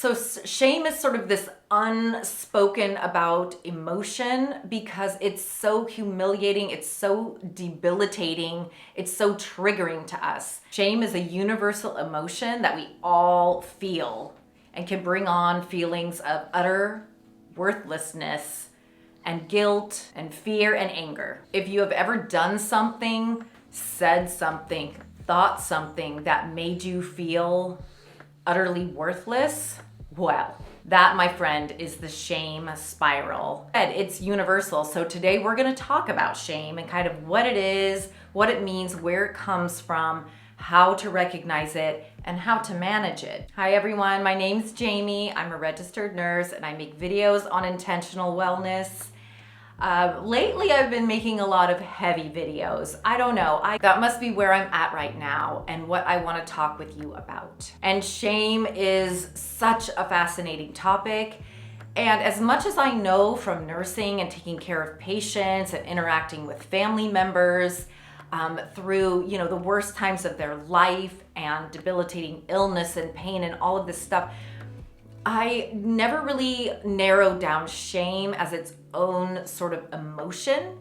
So shame is sort of this unspoken about emotion because it's so humiliating, it's so debilitating, it's so triggering to us. Shame is a universal emotion that we all feel and can bring on feelings of utter worthlessness and guilt and fear and anger. If you have ever done something, said something, thought something that made you feel utterly worthless, well, that, my friend, is the shame spiral. And it's universal. So today we're going to talk about shame and kind of what it is, what it means, where it comes from, how to recognize it, and how to manage it. Hi everyone, my name's Jamie. I'm a registered nurse and I make videos on intentional wellness. Lately I've been making a lot of heavy videos. I don't know, that must be where I'm at right now and what I want to talk with you about. And shame is such a fascinating topic. And as much as I know from nursing and taking care of patients and interacting with family members through, the worst times of their life and debilitating illness and pain and all of this stuff, I never really narrowed down shame as its own sort of emotion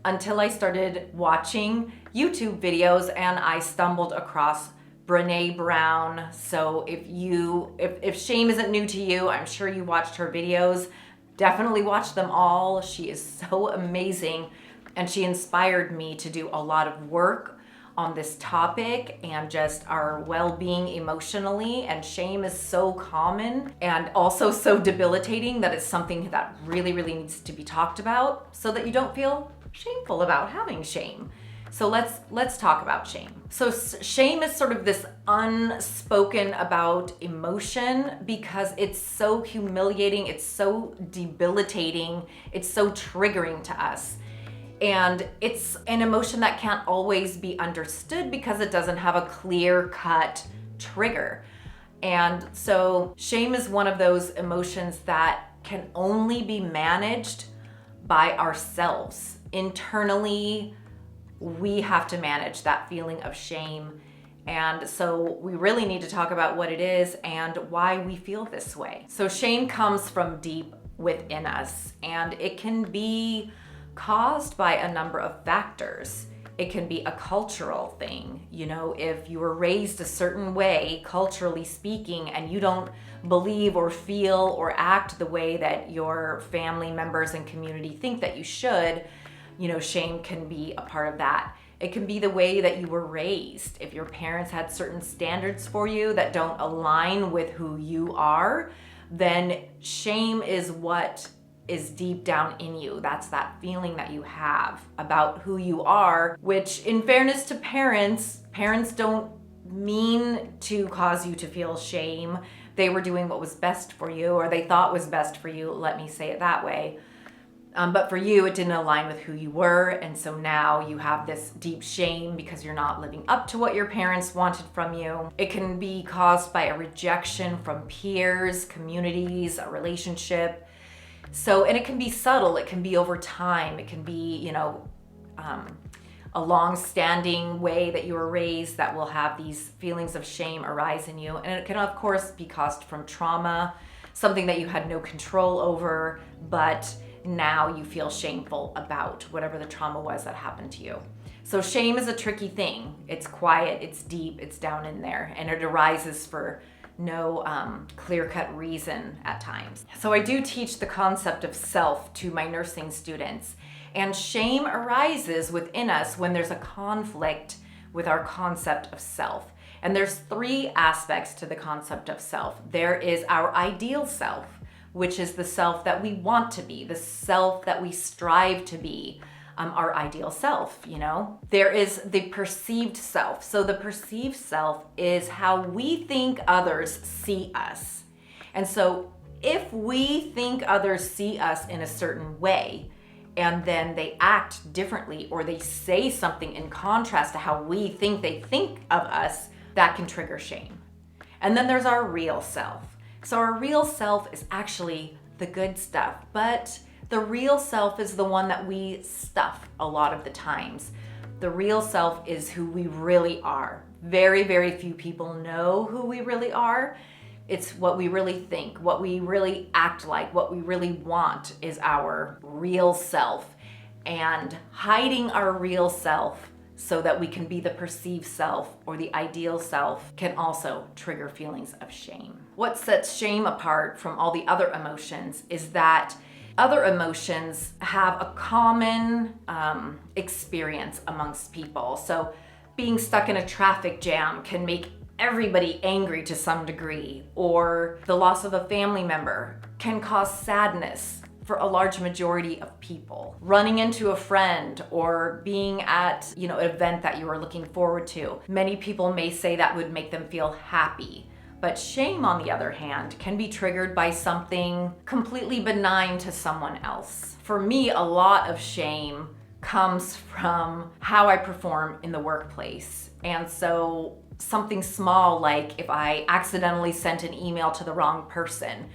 until I started watching YouTube videos and I stumbled across Brené Brown. So if shame isn't new to you, I'm sure you watched her videos. Definitely watch them all. She is so amazing and she inspired me to do a lot of work on this topic and just our well-being emotionally. And shame is so common and also so debilitating that it's something that really, really needs to be talked about so that you don't feel shameful about having shame. So let's talk about shame. So shame is sort of this unspoken about emotion because it's so humiliating, it's so debilitating, it's so triggering to us. And it's an emotion that can't always be understood because it doesn't have a clear-cut trigger. And so shame is one of those emotions that can only be managed by ourselves. Internally, we have to manage that feeling of shame. And so we really need to talk about what it is and why we feel this way. So shame comes from deep within us, and it can be caused by a number of factors. It can be a cultural thing. If you were raised a certain way, culturally speaking, and you don't believe or feel or act the way that your family members and community think that you should, shame can be a part of that. It can be the way that you were raised. If your parents had certain standards for you that don't align with who you are, then shame is what is deep down in you. That's that feeling that you have about who you are, which in fairness to parents don't mean to cause you to feel shame. They were doing what was best for you, or they thought was best for you, let me say it that way. But for you, it didn't align with who you were, and so now you have this deep shame because you're not living up to what your parents wanted from you. It can be caused by a rejection from peers, communities, a relationship. And it can be subtle, it can be over time, it can be, a long-standing way that you were raised that will have these feelings of shame arise in you. And it can, of course, be caused from trauma, something that you had no control over, but now you feel shameful about whatever the trauma was that happened to you. So shame is a tricky thing. It's quiet, it's deep, it's down in there, and it arises for no clear-cut reason at times. So I do teach the concept of self to my nursing students, and shame arises within us when there's a conflict with our concept of self. And there's three aspects to the concept of self. There is our ideal self, which is the self that we want to be, the self that we strive to be. Our ideal self, There is the perceived self. So the perceived self is how we think others see us. And so if we think others see us in a certain way, and then they act differently or they say something in contrast to how we think they think of us, that can trigger shame. And then there's our real self. So our real self is actually the good stuff, but the real self is the one that we stuff a lot of the times. The real self is who we really are. Very, very few people know who we really are It's what we really think, what we really act like, what we really want is our real self. And hiding our real self so that we can be the perceived self or the ideal self can also trigger feelings of shame. What sets shame apart from all the other emotions is that other emotions have a common experience amongst people. So being stuck in a traffic jam can make everybody angry to some degree, or the loss of a family member can cause sadness for a large majority of people. Running into a friend or being at, an event that you are looking forward to, many people may say that would make them feel happy. But shame, on the other hand, can be triggered by something completely benign to someone else. For me, a lot of shame comes from how I perform in the workplace. And so something small like if I accidentally sent an email to the wrong person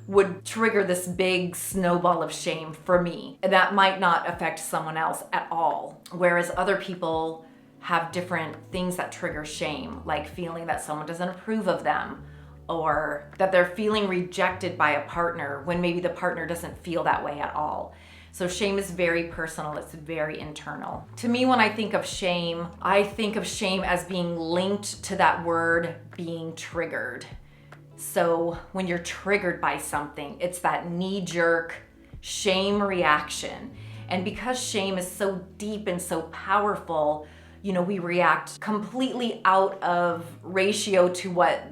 would trigger this big snowball of shame for me. That might not affect someone else at all. Whereas other people have different things that trigger shame, like feeling that someone doesn't approve of them, or that they're feeling rejected by a partner when maybe the partner doesn't feel that way at all. So shame is very personal, it's very internal. To me, when I think of shame as being linked to that word being triggered. So when you're triggered by something, it's that knee-jerk shame reaction. And because shame is so deep and so powerful, we react completely out of ratio to what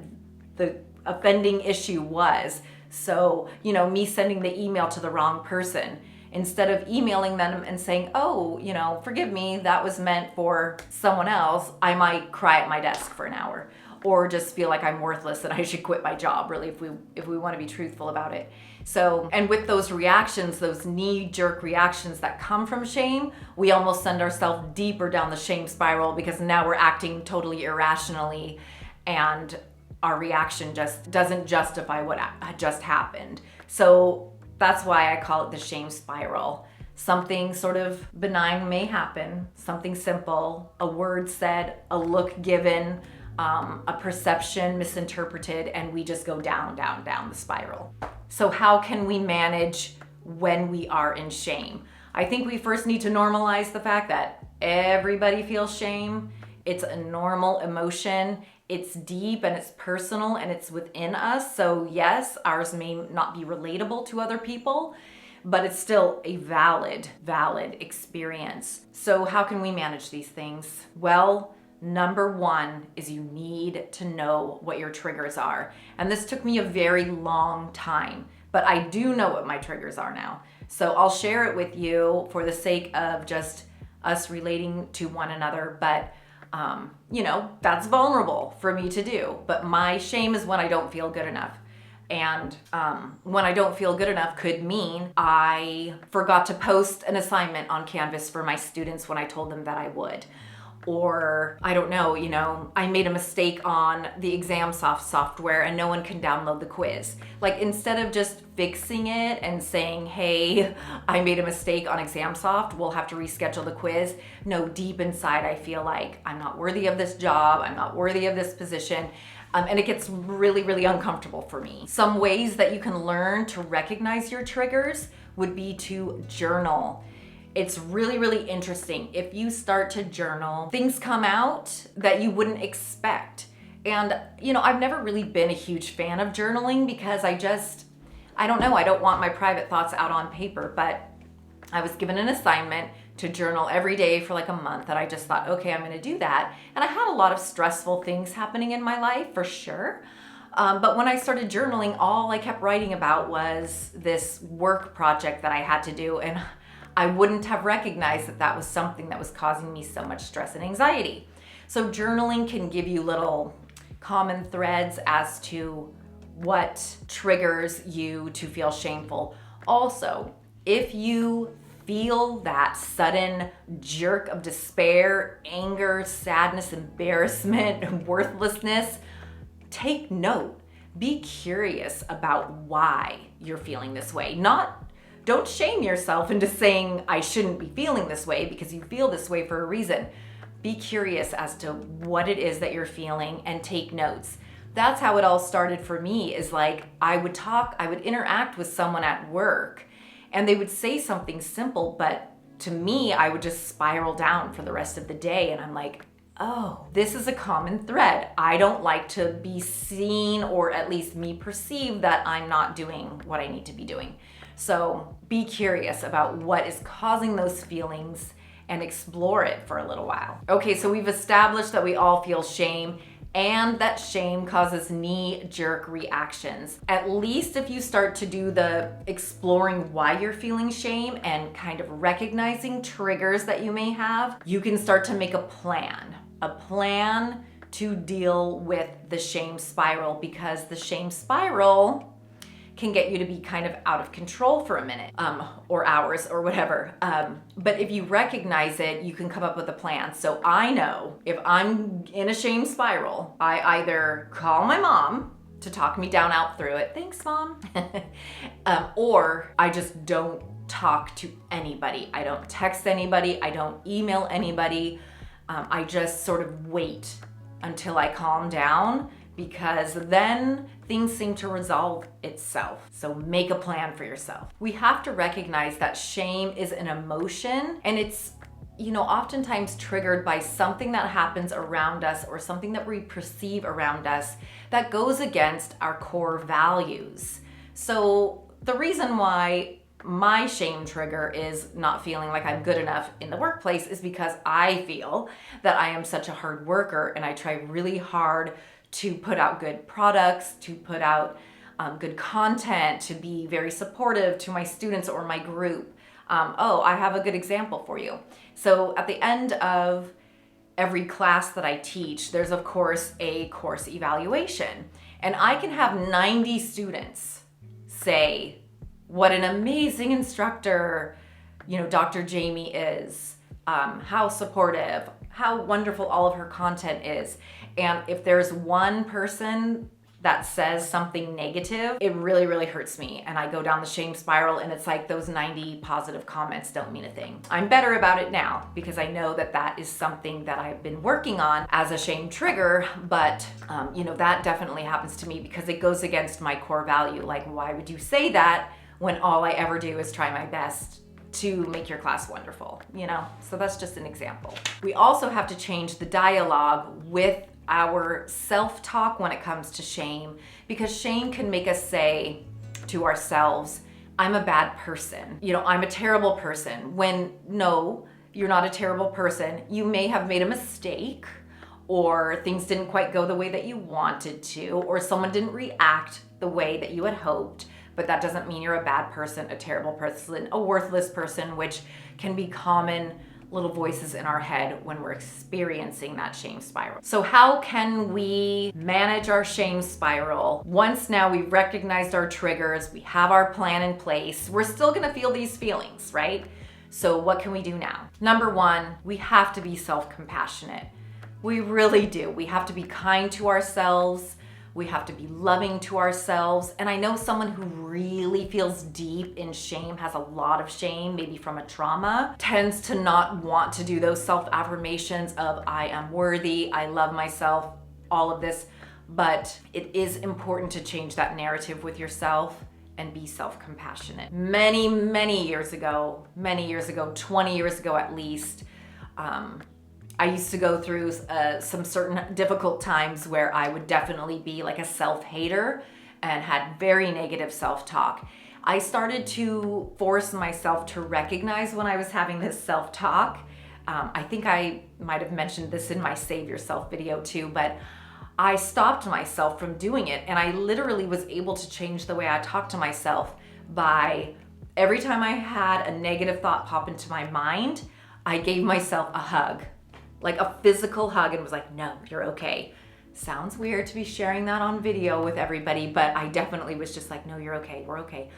the offending issue was. So, me sending the email to the wrong person, instead of emailing them and saying, oh, forgive me, that was meant for someone else, I might cry at my desk for an hour or just feel like I'm worthless and I should quit my job, really, if we want to be truthful about it. So, and with those reactions, those knee-jerk reactions that come from shame, we almost send ourselves deeper down the shame spiral because now we're acting totally irrationally and our reaction just doesn't justify what just happened. So that's why I call it the shame spiral. Something sort of benign may happen, something simple, a word said, a look given, a perception misinterpreted, and we just go down the spiral. So how can we manage when we are in shame? I think we first need to normalize the fact that everybody feels shame. It's a normal emotion. It's deep and it's personal and it's within us. So yes, ours may not be relatable to other people, but it's still a valid experience. So how can we manage these things? Well, number one is you need to know what your triggers are. And this took me a very long time, but I do know what my triggers are now. So I'll share it with you for the sake of just us relating to one another, but that's vulnerable for me to do. But my shame is when I don't feel good enough. And when I don't feel good enough could mean I forgot to post an assignment on Canvas for my students when I told them that I would. Or I don't know, I made a mistake on the ExamSoft software and no one can download the quiz. Like, instead of just fixing it and saying, hey, I made a mistake on ExamSoft, we'll have to reschedule the quiz. No, deep inside I feel like I'm not worthy of this job, I'm not worthy of this position. And it gets really, really uncomfortable for me. Some ways that you can learn to recognize your triggers would be to journal. It's really, really interesting. If you start to journal, things come out that you wouldn't expect. And, I've never really been a huge fan of journaling because I don't want my private thoughts out on paper, but I was given an assignment to journal every day for like a month, and I just thought, okay, I'm gonna do that. And I had a lot of stressful things happening in my life, for sure. But when I started journaling, all I kept writing about was this work project that I had to do, and I wouldn't have recognized that that was something that was causing me so much stress and anxiety. So journaling can give you little common threads as to what triggers you to feel shameful. Also, if you feel that sudden jerk of despair, anger, sadness, embarrassment, and worthlessness, take note. Be curious about why you're feeling this way. Don't shame yourself into saying, I shouldn't be feeling this way, because you feel this way for a reason. Be curious as to what it is that you're feeling and take notes. That's how it all started for me, is like I would interact with someone at work and they would say something simple, but to me, I would just spiral down for the rest of the day. And I'm like, oh, this is a common thread. I don't like to be seen, or at least me perceive that I'm not doing what I need to be doing. So be curious about what is causing those feelings and explore it for a little while. Okay, so we've established that we all feel shame and that shame causes knee-jerk reactions. At least if you start to do the exploring why you're feeling shame and kind of recognizing triggers that you may have, you can start to make a plan to deal with the shame spiral, because the shame spiral can get you to be kind of out of control for a minute, or hours or whatever. But if you recognize it, you can come up with a plan. So I know if I'm in a shame spiral, I either call my mom to talk me down out through it. Thanks, Mom. Or I just don't talk to anybody. I don't text anybody. I don't email anybody. I just sort of wait until I calm down, because then things seem to resolve itself. So make a plan for yourself. We have to recognize that shame is an emotion, and it's, oftentimes triggered by something that happens around us or something that we perceive around us that goes against our core values. So the reason why my shame trigger is not feeling like I'm good enough in the workplace is because I feel that I am such a hard worker and I try really hard to put out good products, to put out good content, to be very supportive to my students or my group. I have a good example for you. So at the end of every class that I teach, there's of course a course evaluation. And I can have 90 students say what an amazing instructor, Dr. Jamie is, how supportive, how wonderful all of her content is. And if there's one person that says something negative, it really, really hurts me. And I go down the shame spiral, and it's like those 90 positive comments don't mean a thing. I'm better about it now because I know that that is something that I've been working on as a shame trigger, but that definitely happens to me because it goes against my core value. Like, why would you say that when all I ever do is try my best to make your class wonderful, So that's just an example. We also have to change the dialogue with our self-talk when it comes to shame, because shame can make us say to ourselves, I'm a bad person, I'm a terrible person, when no, you're not a terrible person. You may have made a mistake, or things didn't quite go the way that you wanted to, or someone didn't react the way that you had hoped, but that doesn't mean you're a bad person, a terrible person, a worthless person, which can be common little voices in our head when we're experiencing that shame spiral. So how can we manage our shame spiral? Once now we've recognized our triggers, we have our plan in place, we're still gonna feel these feelings, right? So what can we do now? Number one, we have to be self-compassionate. We really do. We have to be kind to ourselves. We have to be loving to ourselves. And I know someone who really feels deep in shame, has a lot of shame, maybe from a trauma, tends to not want to do those self-affirmations of I am worthy, I love myself, all of this. But it is important to change that narrative with yourself and be self-compassionate. Many years ago, 20 years ago at least, I used to go through some certain difficult times where I would definitely be like a self-hater and had very negative self-talk. I started to force myself to recognize when I was having this self-talk. I think I might have mentioned this in my Save Yourself video too, but I stopped myself from doing it, and I literally was able to change the way I talked to myself by every time I had a negative thought pop into my mind, I gave myself a hug. Like a physical hug, and was like, no, you're okay. Sounds weird to be sharing that on video with everybody, but I definitely was just like, no, you're okay, we're okay.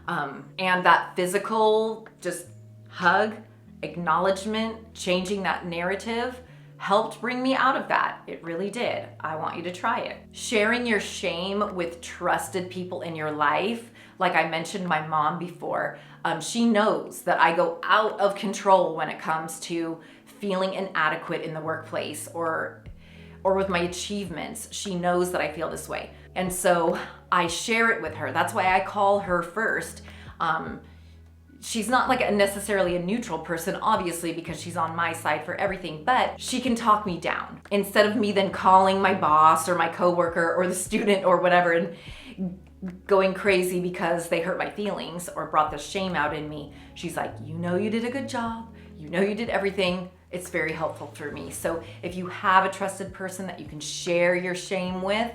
And that physical just hug, acknowledgement, changing that narrative helped bring me out of that. It really did. I want you to try it. Sharing your shame with trusted people in your life, like I mentioned my mom before, she knows that I go out of control when it comes to feeling inadequate in the workplace, or or with my achievements. She knows that I feel this way. And so I share it with her. That's why I call her first. She's not like necessarily a neutral person, obviously, because she's on my side for everything, but she can talk me down instead of me then calling my boss or my coworker or the student or whatever and going crazy because they hurt my feelings or brought the shame out in me. She's like, you know, you did a good job. You know, you did everything. It's very helpful for me. So if you have a trusted person that you can share your shame with,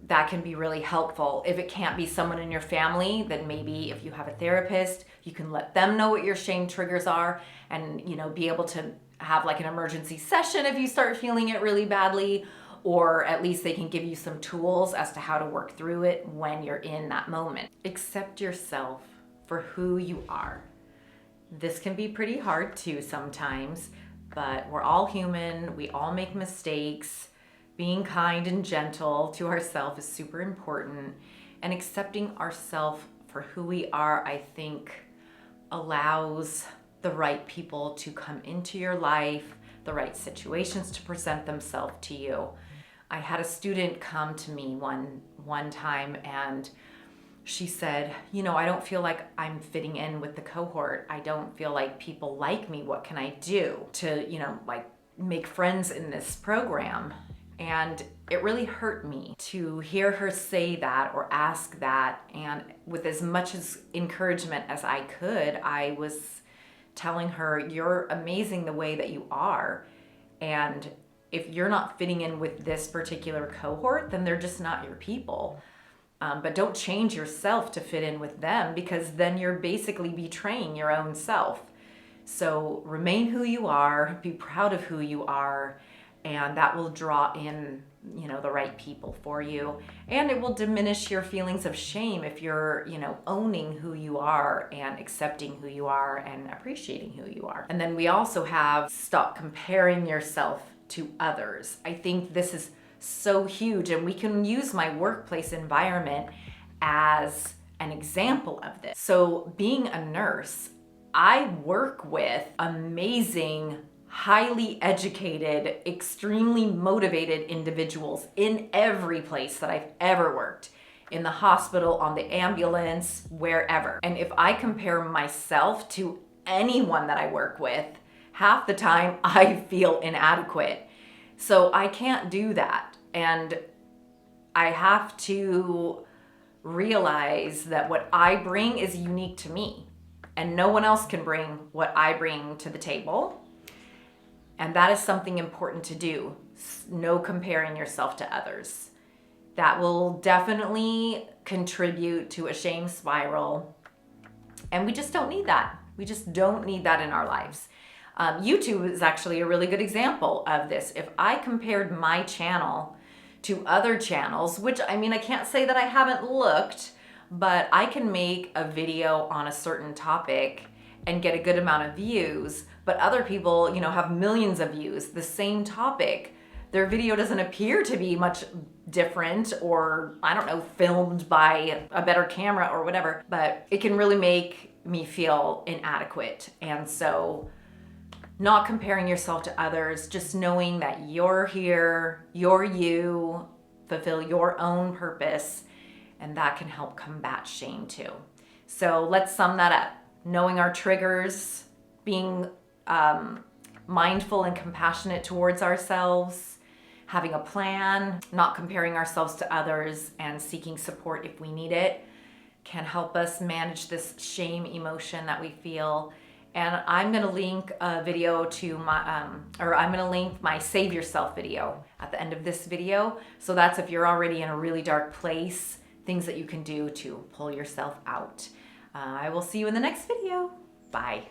that can be really helpful. If it can't be someone in your family, then maybe if you have a therapist, you can let them know what your shame triggers are and, you know, be able to have like an emergency session if you start feeling it really badly, or at least they can give you some tools as to how to work through it when you're in that moment. Accept yourself for who you are. This can be pretty hard too sometimes, but we're all human. We all make mistakes. Being kind and gentle to ourselves is super important, and accepting ourselves for who we are, I think, allows the right people to come into your life, the right situations to present themselves to you. I had a student come to me one time, and she said, you know, I don't feel like I'm fitting in with the cohort. I don't feel like people like me. What can I do to, you know, like make friends in this program? And it really hurt me to hear her say that or ask that. And with as much as encouragement as I could, I was telling her, you're amazing the way that you are. And if you're not fitting in with this particular cohort, then they're just not your people. But don't change yourself to fit in with them, because then you're basically betraying your own self. So remain who you are, be proud of who you are, and that will draw in, you know, the right people for you. And it will diminish your feelings of shame if you're, you know, owning who you are and accepting who you are and appreciating who you are. And then we also have stop comparing yourself to others. I think this is so huge, and we can use my workplace environment as an example of this. So being a nurse, I work with amazing, highly educated, extremely motivated individuals in every place that I've ever worked. In the hospital, on the ambulance, wherever. And if I compare myself to anyone that I work with, half the time I feel inadequate. So I can't do that. And I have to realize that what I bring is unique to me, and no one else can bring what I bring to the table. And that is something important to do. No comparing yourself to others. That will definitely contribute to a shame spiral. And we just don't need that. We just don't need that in our lives. YouTube is actually a really good example of this. If I compared my channel to other channels, which, I mean, I can't say that I haven't looked, but I can make a video on a certain topic and get a good amount of views, but other people, you know, have millions of views, the same topic. Their video doesn't appear to be much different, or, I don't know, filmed by a better camera or whatever, but it can really make me feel inadequate. And so not comparing yourself to others, just knowing that you're here, you're you, fulfill your own purpose, and that can help combat shame too. So let's sum that up. Knowing our triggers, being mindful and compassionate towards ourselves, having a plan, not comparing ourselves to others, and seeking support if we need it can help us manage this shame emotion that we feel. And I'm gonna link a video to I'm gonna link my Save Yourself video at the end of this video. So that's if you're already in a really dark place, things that you can do to pull yourself out. I will see you in the next video. Bye.